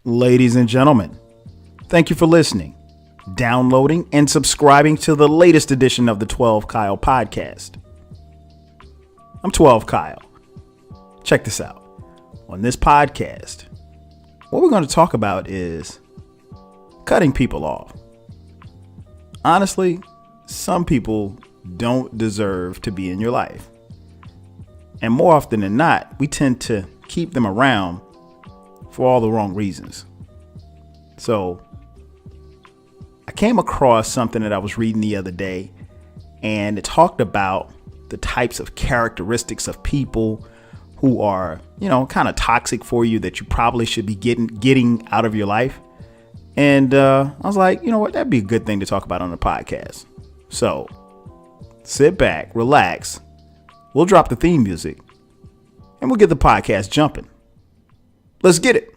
Ladies and gentlemen, thank you for listening, downloading, and subscribing to the latest edition of the 12 Kyle podcast. I'm 12 Kyle. Check this out. On this podcast, what we're going to talk about is cutting people off. Honestly, some people don't deserve to be in your life. And more often than not, we tend to keep them around for all the wrong reasons. So I came across something that I was reading the other day, and it talked about the types of characteristics of people who are, kind of toxic for you that you probably should be getting out of your life. And I was like, you know what, that'd be a good thing to talk about on the podcast. So sit back, relax. We'll drop the theme music and we'll get the podcast jumping. Let's get it.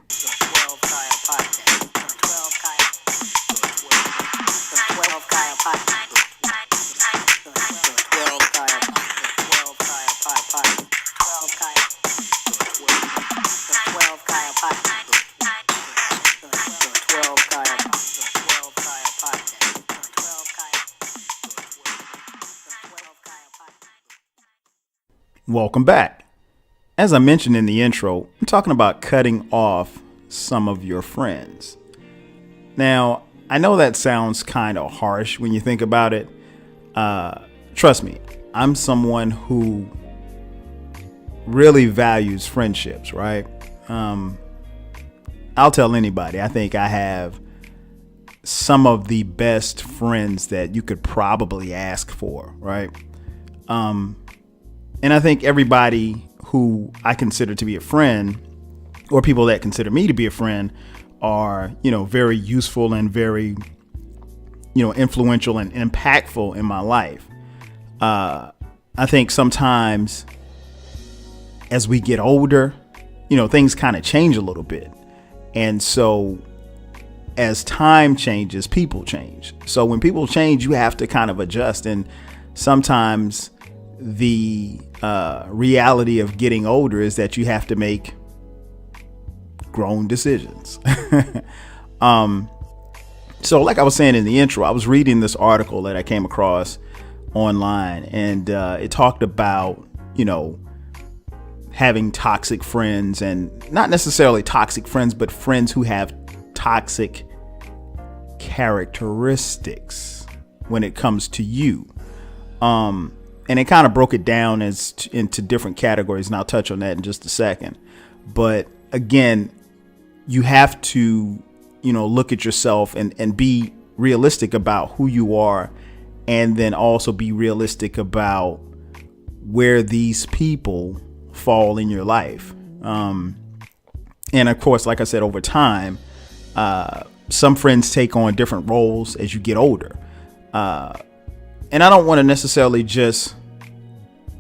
Welcome back. As I mentioned in the intro, I'm talking about cutting off some of your friends. Now, I know that sounds kind of harsh when you think about it. Trust me, I'm someone who really values friendships, right? I'll tell anybody, I think I have some of the best friends that you could probably ask for, right? And I think everybody who I consider to be a friend, or people that consider me to be a friend, are, very useful and very, influential and impactful in my life. I think sometimes as we get older, things kind of change a little bit. And so as time changes, people change. So when people change, you have to kind of adjust. And sometimes the reality of getting older is that you have to make grown decisions. So like I was saying in the intro, I was reading this article that I came across online, and it talked about, having toxic friends, and not necessarily toxic friends, but friends who have toxic characteristics when it comes to you. And it kind of broke it down into different categories, and I'll touch on that in just a second. But again, you have to, look at yourself and be realistic about who you are, and then also be realistic about where these people fall in your life. And of course, like I said, over time, some friends take on different roles as you get older. And I don't want to necessarily just,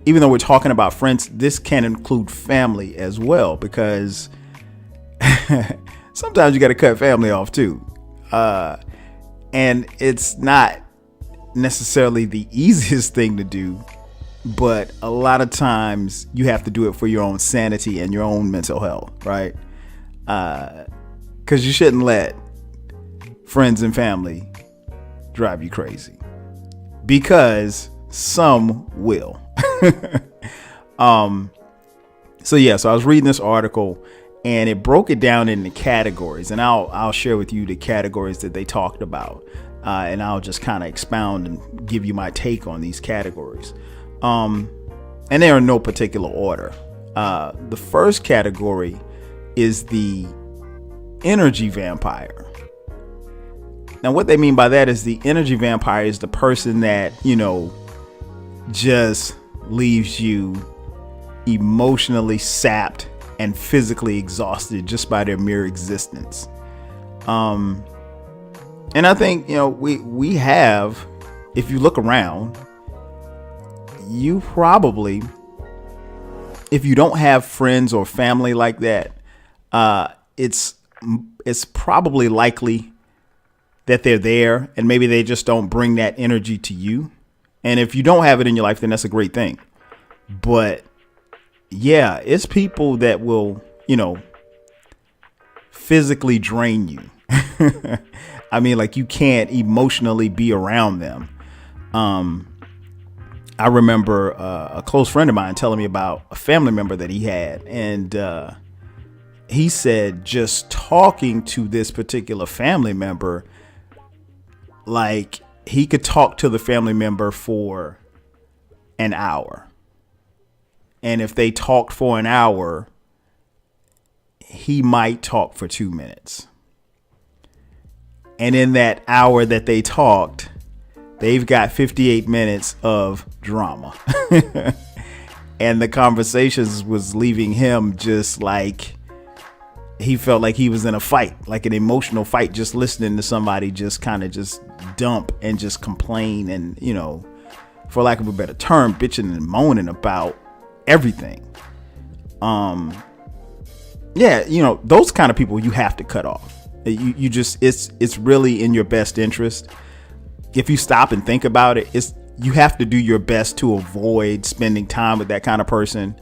even though we're talking about friends, this can include family as well, because sometimes you got to cut family off too. And it's not necessarily the easiest thing to do, but a lot of times you have to do it for your own sanity and your own mental health, right? Because you shouldn't let friends and family drive you crazy, because some will. So I was reading this article, and it broke it down into categories, and I'll share with you the categories that they talked about, and I'll just kind of expound and give you my take on these categories. And they are in no particular order. The first category is the energy vampire. Now, what they mean by that is the energy vampire is the person that, just leaves you emotionally sapped and physically exhausted just by their mere existence. And I think, we have, if you look around, you probably, if you don't have friends or family like that, it's probably likely that they're there, and maybe they just don't bring that energy to you. And if you don't have it in your life, then that's a great thing. But yeah, it's people that will, physically drain you. I mean, like, you can't emotionally be around them. I remember a close friend of mine telling me about a family member that he had. And he said just talking to this particular family member, like, he could talk to the family member for an hour. And if they talked for an hour, he might talk for 2 minutes. And in that hour that they talked, they've got 58 minutes of drama. And the conversations was leaving him just like he felt like he was in a fight, like an emotional fight, just listening to somebody just kind of just dump and just complain and, you know, for lack of a better term, bitching and moaning about everything. Yeah, you know, those kind of people you have to cut off. You just, it's really in your best interest. If you stop and think about it, you have to do your best to avoid spending time with that kind of person.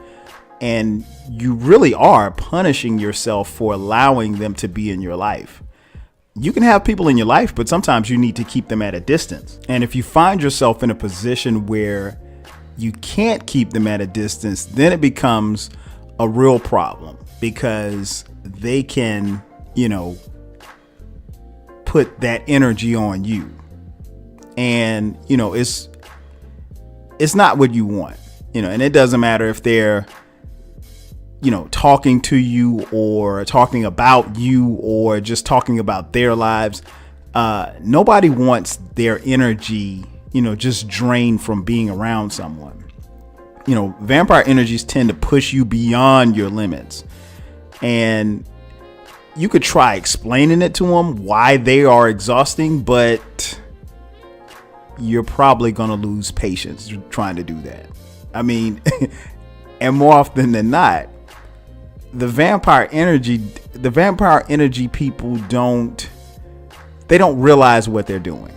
And you really are punishing yourself for allowing them to be in your life. You can have people in your life, but sometimes you need to keep them at a distance. And if you find yourself in a position where you can't keep them at a distance, then it becomes a real problem, because they can, you know, put that energy on you. And, you know, it's not what you want, you know, and it doesn't matter if they're, you know, talking to you or talking about you or just talking about their lives. Nobody wants their energy, you know, just drained from being around someone. You know, vampire energies tend to push you beyond your limits. And you could try explaining it to them why they are exhausting, but you're probably going to lose patience trying to do that. I mean, and more often than not, the vampire energy people don't realize what they're doing.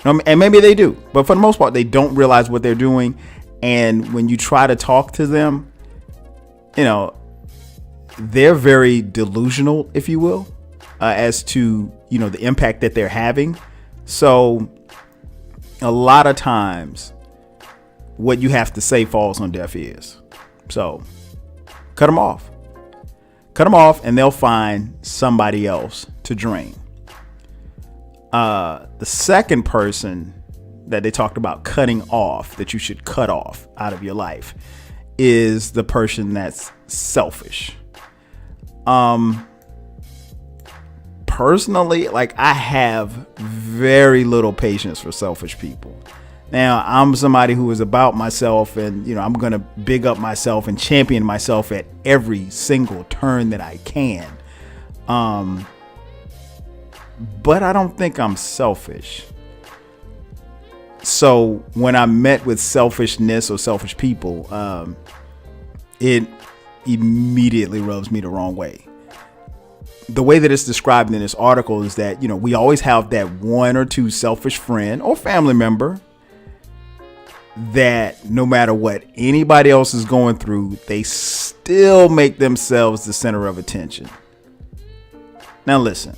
And maybe they do, but for the most part, they don't realize what they're doing. And when you try to talk to them, you know, they're very delusional, if you will, as to, you know, the impact that they're having. So a lot of times what you have to say falls on deaf ears. So cut them off. Cut them off and they'll find somebody else to drain. The second person that they talked about cutting off, that you should cut off out of your life, is the person that's selfish. Personally, like, I have very little patience for selfish people. Now, I'm somebody who is about myself, and, you know, I'm going to big up myself and champion myself at every single turn that I can. But I don't think I'm selfish. So when I'm met with selfishness or selfish people, it immediately rubs me the wrong way. The way that it's described in this article is that, you know, we always have that one or two selfish friend or family member that no matter what anybody else is going through, they still make themselves the center of attention. Now, listen,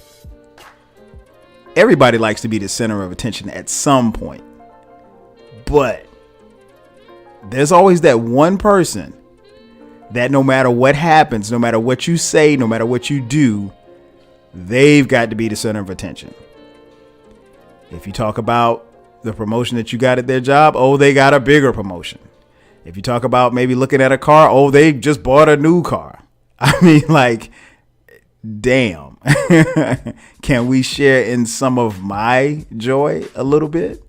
everybody likes to be the center of attention at some point, but there's always that one person that no matter what happens, no matter what you say, no matter what you do, they've got to be the center of attention. If you talk about the promotion that you got at their job, oh, they got a bigger promotion. If you talk about maybe looking at a car, oh, they just bought a new car. I mean, like, damn. Can we share in some of my joy a little bit?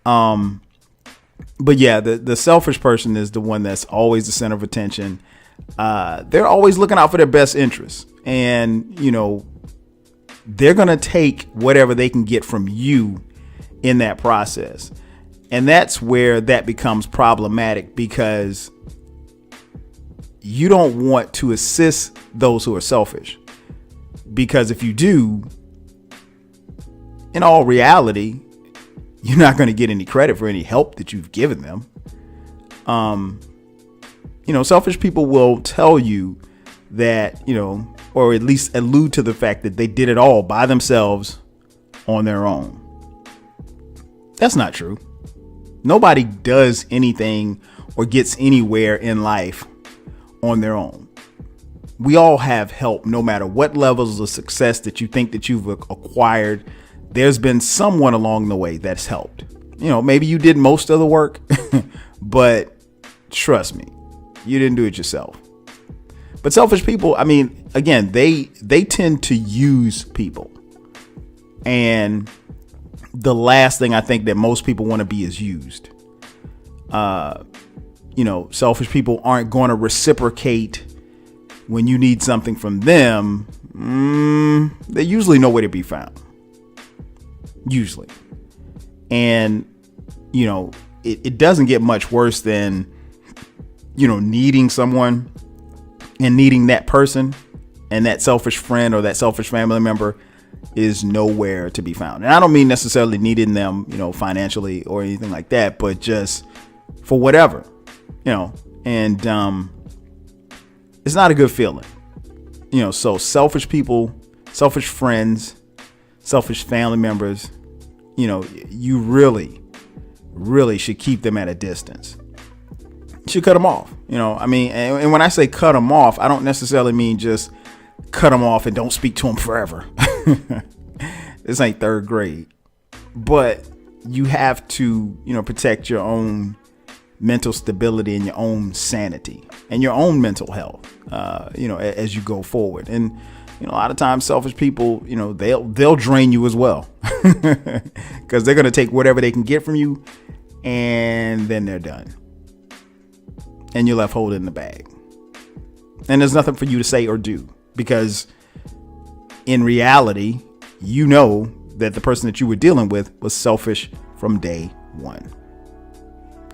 But yeah, the selfish person is the one that's always the center of attention. They're always looking out for their best interests. And, you know, they're going to take whatever they can get from you in that process. And that's where that becomes problematic, because you don't want to assist those who are selfish. Because if you do, in all reality, you're not going to get any credit for any help that you've given them. You know, selfish people will tell you that, you know, or at least allude to the fact that they did it all by themselves on their own. That's not true. Nobody does anything or gets anywhere in life on their own. We all have help, no matter what levels of success that you think that you've acquired. There's been someone along the way that's helped. Maybe you did most of the work, but trust me, you didn't do it yourself. But selfish people, again, they tend to use people. And the last thing I think that most people want to be is used. Selfish people aren't going to reciprocate when you need something from them. They're usually nowhere to be found. Usually. And, it doesn't get much worse than, needing someone and needing that person, and that selfish friend or that selfish family member is nowhere to be found. And I don't mean necessarily needing them, financially or anything like that, but just for whatever, and it's not a good feeling. So selfish people, selfish friends, selfish family members, you really should keep them at a distance. You should cut them off. And when I say cut them off, I don't necessarily mean just cut them off and don't speak to them forever. This ain't third grade. But you have to, protect your own mental stability and your own sanity and your own mental health, as you go forward. And, a lot of times selfish people, they'll drain you as well, because they're going to take whatever they can get from you, and then they're done. And you're left holding the bag. And there's nothing for you to say or do, because in reality, that the person that you were dealing with was selfish from day one.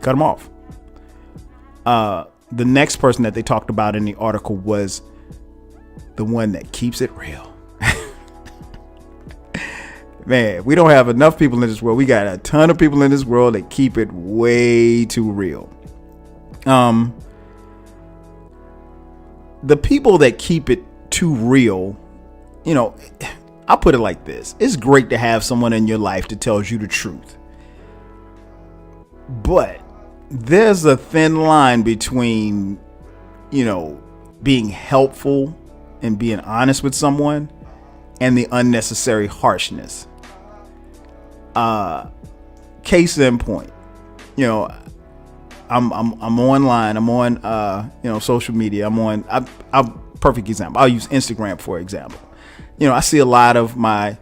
Cut them off. The next person that they talked about in the article was the one that keeps it real. Man, we don't have enough people in this world. We got a ton of people in this world that keep it way too real. The people that keep it too real, I'll put it like this. It's great to have someone in your life that tells you the truth. But there's a thin line between, being helpful and being honest with someone and the unnecessary harshness. Case in point, I'm online. I'm on, social media. I'm perfect example. I'll use Instagram for example. I see a lot of my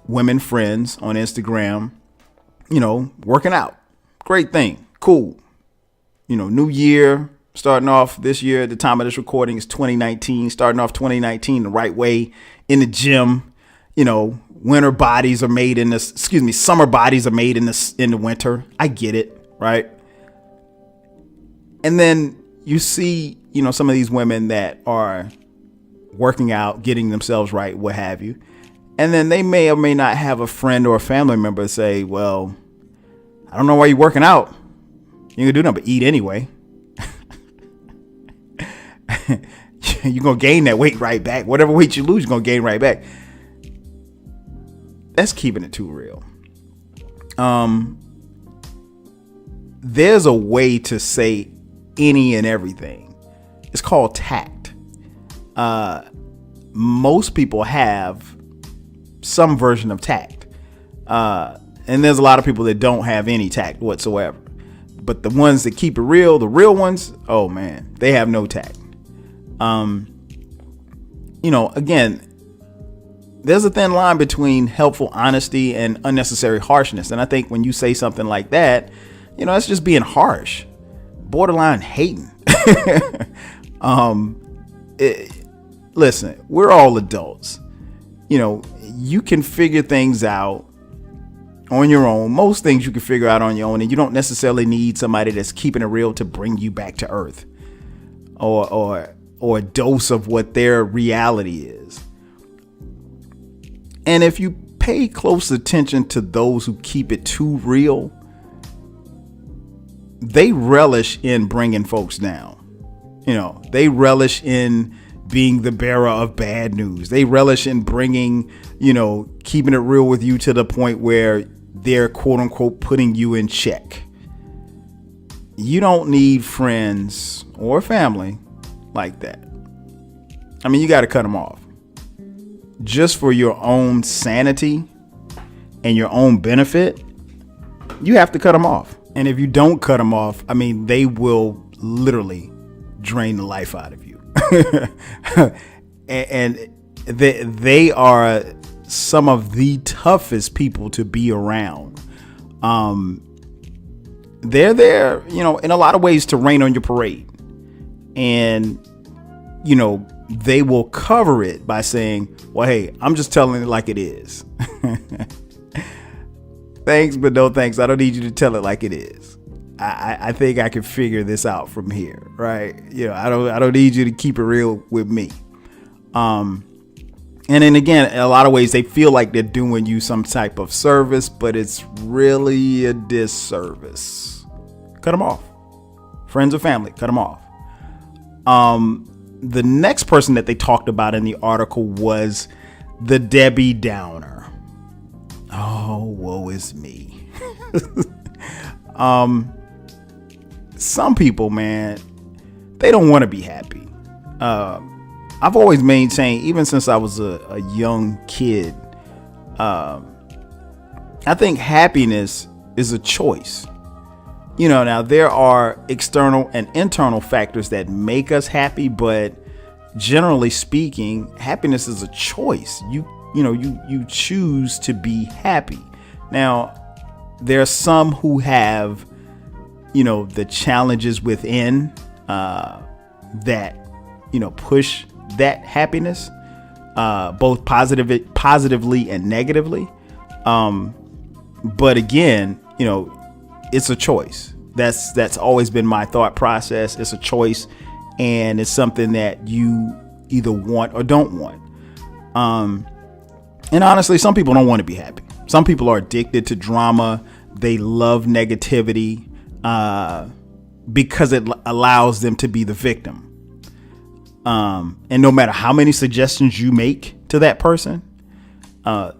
women friends on Instagram, working out. Great thing. Cool. New year, starting off this year at the time of this recording is 2019, starting off 2019 the right way in the gym. Summer bodies are made in the winter. I get it. Right. And then you see, some of these women that are working out, getting themselves right, what have you. And then they may or may not have a friend or a family member say, well, I don't know why you're working out. You can do nothing but eat anyway. You're going to gain that weight right back. Whatever weight you lose, you're going to gain right back. That's keeping it too real. There's a way to say any and everything. It's called tact. Most people have some version of tact. And there's a lot of people that don't have any tact whatsoever. But the ones that keep it real, the real ones, oh man, they have no tact. Again, there's a thin line between helpful honesty and unnecessary harshness. And I think when you say something like that, that's just being harsh, borderline hating. Listen, we're all adults. You can figure things out on your own. Most things you can figure out on your own, and you don't necessarily need somebody that's keeping it real to bring you back to earth or a dose of what their reality is. And if you pay close attention to those who keep it too real, they relish in bringing folks down. They relish in being the bearer of bad news. They relish in bringing, keeping it real with you to the point where they're quote unquote putting you in check. You don't need friends or family like that. I mean, you got to cut them off just for your own sanity and your own benefit. You have to cut them off. And if you don't cut them off, I mean, they will literally drain the life out of you. and they are some of the toughest people to be around. They're there, in a lot of ways to rain on your parade. And, they will cover it by saying, well, hey, I'm just telling it like it is. Thanks, but no thanks. I don't need you to tell it like it is. I think I can figure this out from here, right? I don't need you to keep it real with me. And then again, in a lot of ways, they feel like they're doing you some type of service, but it's really a disservice. Cut them off. Friends or family, cut them off. The next person that they talked about in the article was the Debbie Downer. Oh, woe is me. Some people, man, they don't want to be happy. I've always maintained, even since I was a young kid, I think happiness is a choice. Now there are external and internal factors that make us happy, but generally speaking, happiness is a choice. You choose to be happy. Now, there are some who have, the challenges within that, push that happiness, both positively and negatively. But again, it's a choice. That's always been my thought process. It's a choice, and it's something that you either want or don't want. And honestly, some people don't want to be happy. Some people are addicted to drama. They love negativity because it allows them to be the victim. And no matter how many suggestions you make to that person,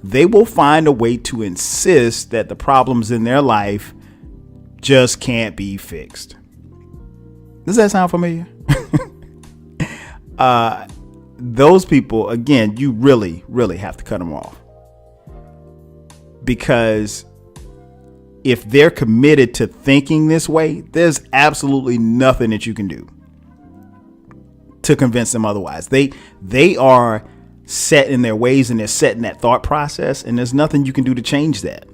they will find a way to insist that the problems in their life just can't be fixed. Does that sound familiar? Those people, again, you really, really have to cut them off. Because if they're committed to thinking this way, there's absolutely nothing that you can do to convince them otherwise. They are set in their ways, and they're set in that thought process, and there's nothing you can do to change that.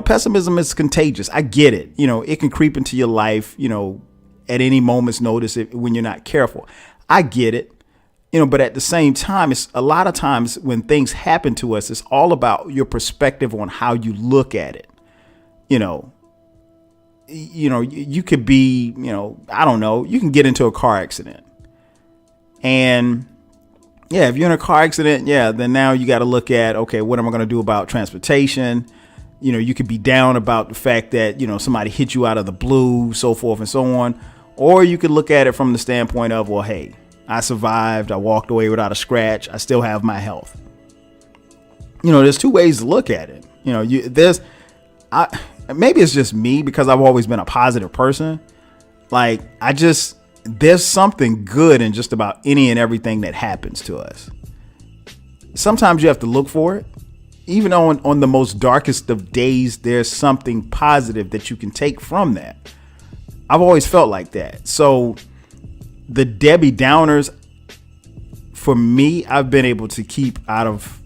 Pessimism is contagious. I get it. It can creep into your life, at any moment's notice when you're not careful. I get it. But at the same time, it's a lot of times when things happen to us, it's all about your perspective on how you look at it. You could be, I don't know, you can get into a car accident. And yeah, if you're in a car accident, then now you got to look at, okay, what am I going to do about transportation? You could be down about the fact that, somebody hit you out of the blue, so forth and so on. Or you could look at it from the standpoint of, well, hey, I survived. I walked away without a scratch. I still have my health. There's two ways to look at it. Maybe it's just me because I've always been a positive person. There's something good in just about any and everything that happens to us. Sometimes you have to look for it. Even on the most darkest of days, there's something positive that you can take from that. I've always felt like that. So the Debbie Downers, for me, I've been able to keep out of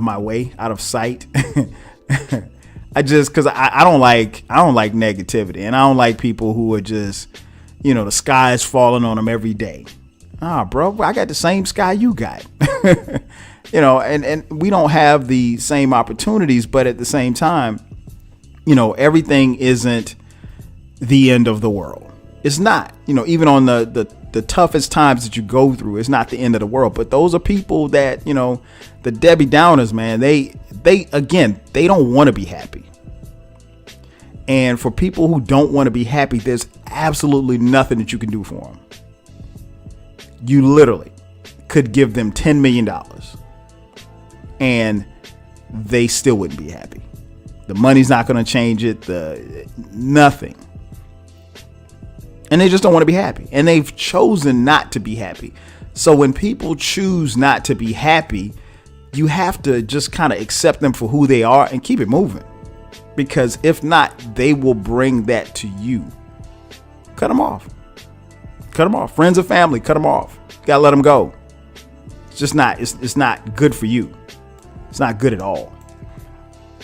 my way, out of sight. Because I don't like negativity, and I don't like people who are just, the sky is falling on them every day. Bro, I got the same sky you got. And we don't have the same opportunities, but at the same time, everything isn't the end of the world. It's not, even on the toughest times that you go through, it's not the end of the world. But those are people that, the Debbie Downers, man, they don't want to be happy. And for people who don't want to be happy, there's absolutely nothing that you can do for them. You literally could give them $10 million and they still wouldn't be happy. The money's not going to change it. Nothing. And they just don't want to be happy. And they've chosen not to be happy. So when people choose not to be happy, you have to just kind of accept them for who they are and keep it moving. Because if not, they will bring that to you. Cut them off. Cut them off. Friends or family, cut them off. You gotta let them go. It's just not, it's not good for you. It's not good at all.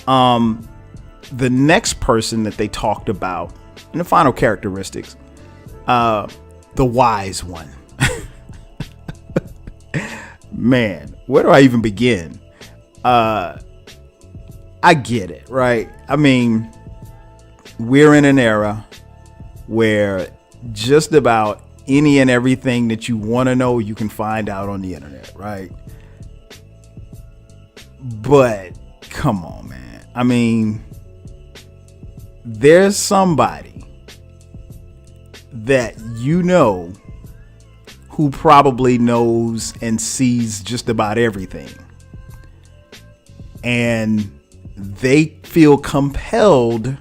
The next person that they talked about in the final characteristics, the wise one. Man, where do I even begin? I get it, right? I mean, we're in an era where just about any and everything that you want to know, you can find out on the internet, right? But come on, man. I mean, there's somebody that you know who probably knows and sees just about everything. And they feel compelled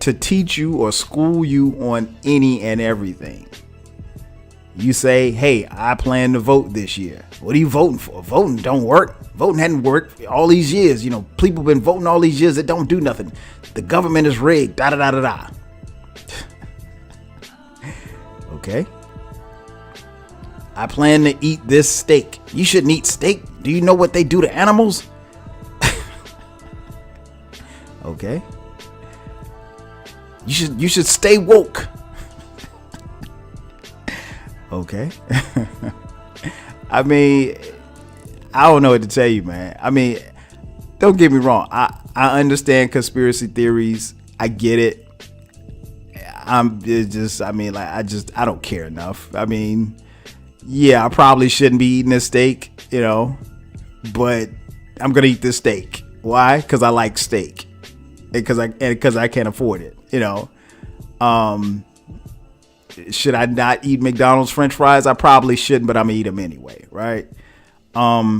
to teach you or school you on any and everything. You say, hey, I plan to vote this year. What are you voting for? Voting don't work. Voting hadn't worked all these years. You know, people have been voting all these years that don't do nothing. The government is rigged. Da da da da da. Okay. I plan to eat this steak. You shouldn't eat steak. Do you know what they do to animals? Okay. You should stay woke. Okay. I mean, I don't know what to tell you, man. I mean, don't get me wrong. I understand conspiracy theories. I get it. I don't care enough. I mean, yeah, I probably shouldn't be eating this steak, you know, but I'm going to eat this steak. Why? Because I like steak. Because I can't afford it, you know. Should I not eat McDonald's French fries? I probably shouldn't, but I'm gonna eat them anyway, right? Yeah,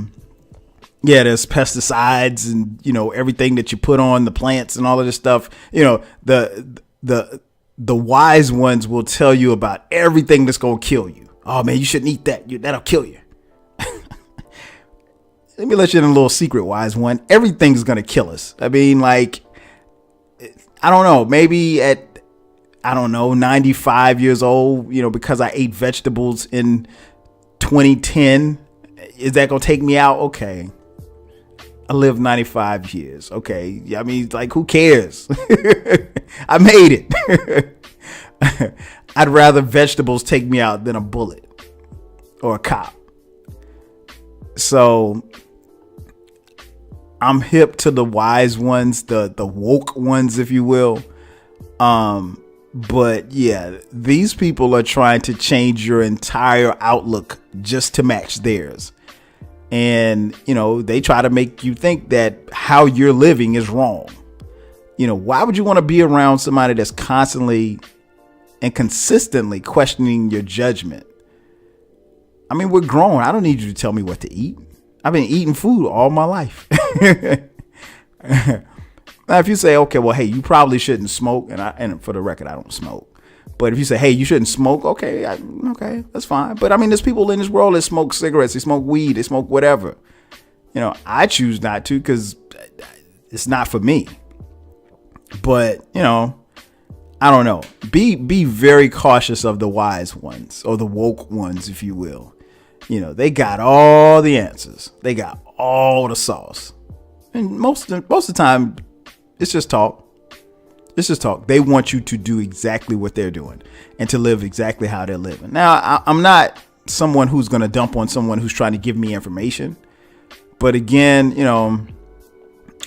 there's pesticides and, you know, everything that you put on the plants and all of this stuff. You know, the wise ones will tell you about everything that's gonna kill you. Oh man, you shouldn't eat that. That'll kill you. Let me let you in a little secret, wise one. Everything's gonna kill us. I mean, like, I don't know, maybe at, 95 years old, you know, because I ate vegetables in 2010, is that going to take me out? Okay. I lived 95 years. Okay. I mean, like, who cares? I made it. I'd rather vegetables take me out than a bullet or a cop. So I'm hip to the wise ones, the woke ones, if you will. But yeah, these people are trying to change your entire outlook just to match theirs. And, you know, they try to make you think that how you're living is wrong. You know, why would you want to be around somebody that's constantly and consistently questioning your judgment? I mean, we're grown. I don't need you to tell me what to eat. I've been eating food all my life. Now, if you say, okay, well, hey, you probably shouldn't smoke. And for the record, I don't smoke. But if you say, hey, you shouldn't smoke. Okay, okay, that's fine. But I mean, there's people in this world that smoke cigarettes. They smoke weed. They smoke whatever. You know, I choose not to because it's not for me. But, you know, I don't know. Be very cautious of the wise ones, or the woke ones, if you will. You know, they got all the answers. They got all the sauce. And most of the time, it's just talk. It's just talk. They want you to do exactly what they're doing and to live exactly how they're living. Now, I'm not someone who's going to dump on someone who's trying to give me information. But again, you know,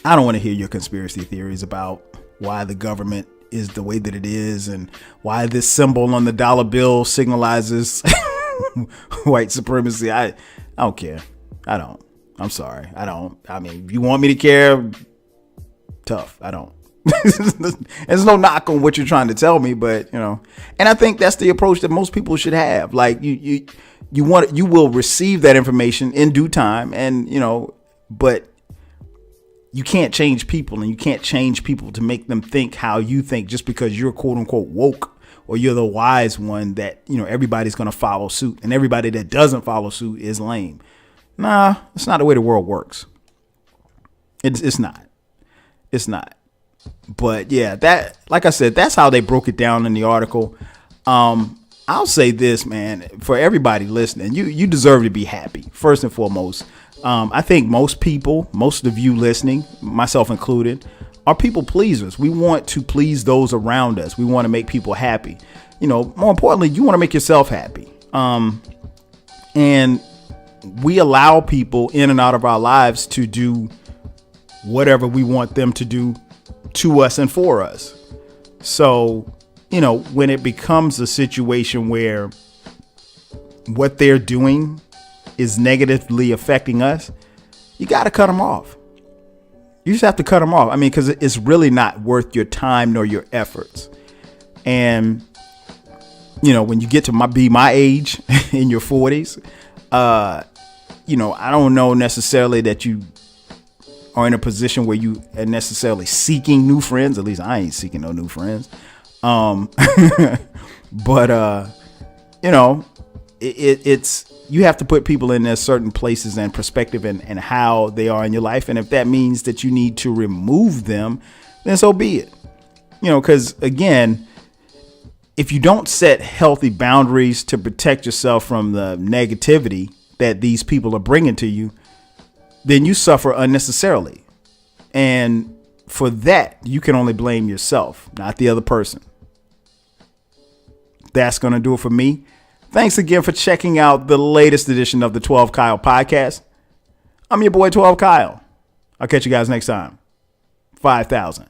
I don't want to hear your conspiracy theories about why the government is the way that it is and why this symbol on the dollar bill signalizes white supremacy. I don't care. I don't. I'm sorry. I don't. I mean, if you want me to care, tough. I don't. There's no knock on what you're trying to tell me, but and I think that's the approach that most people should have. Like you will receive that information in due time, and but you can't change people, and you can't change people to make them think how you think just because you're quote unquote woke or you're the wise one that everybody's going to follow suit, and everybody that doesn't follow suit is lame. Nah, it's not the way the world works. It's not. But yeah, that, like I said, that's how they broke it down in the article. I'll say this, man, for everybody listening, you deserve to be happy, first and foremost. I think most people, most of you listening, myself included, are people pleasers. We want to please those around us. We want to make people happy. More importantly, you want to make yourself happy. And we allow people in and out of our lives to do whatever we want them to do to us and for us. So, when it becomes a situation where what they're doing is negatively affecting us, you got to cut them off. You just have to cut them off. I mean, because it's really not worth your time nor your efforts. And, when you get to be my age in your 40s, I don't know necessarily that you are in a position where you are necessarily seeking new friends. At least I ain't seeking no new friends. But it's you have to put people in their certain places and perspective and how they are in your life. And if that means that you need to remove them, then so be it. Because again, if you don't set healthy boundaries to protect yourself from the negativity that these people are bringing to you, then you suffer unnecessarily. And for that, you can only blame yourself, not the other person. That's going to do it for me. Thanks again for checking out the latest edition of the 12 Kyle podcast. I'm your boy 12 Kyle. I'll catch you guys next time. 5,000.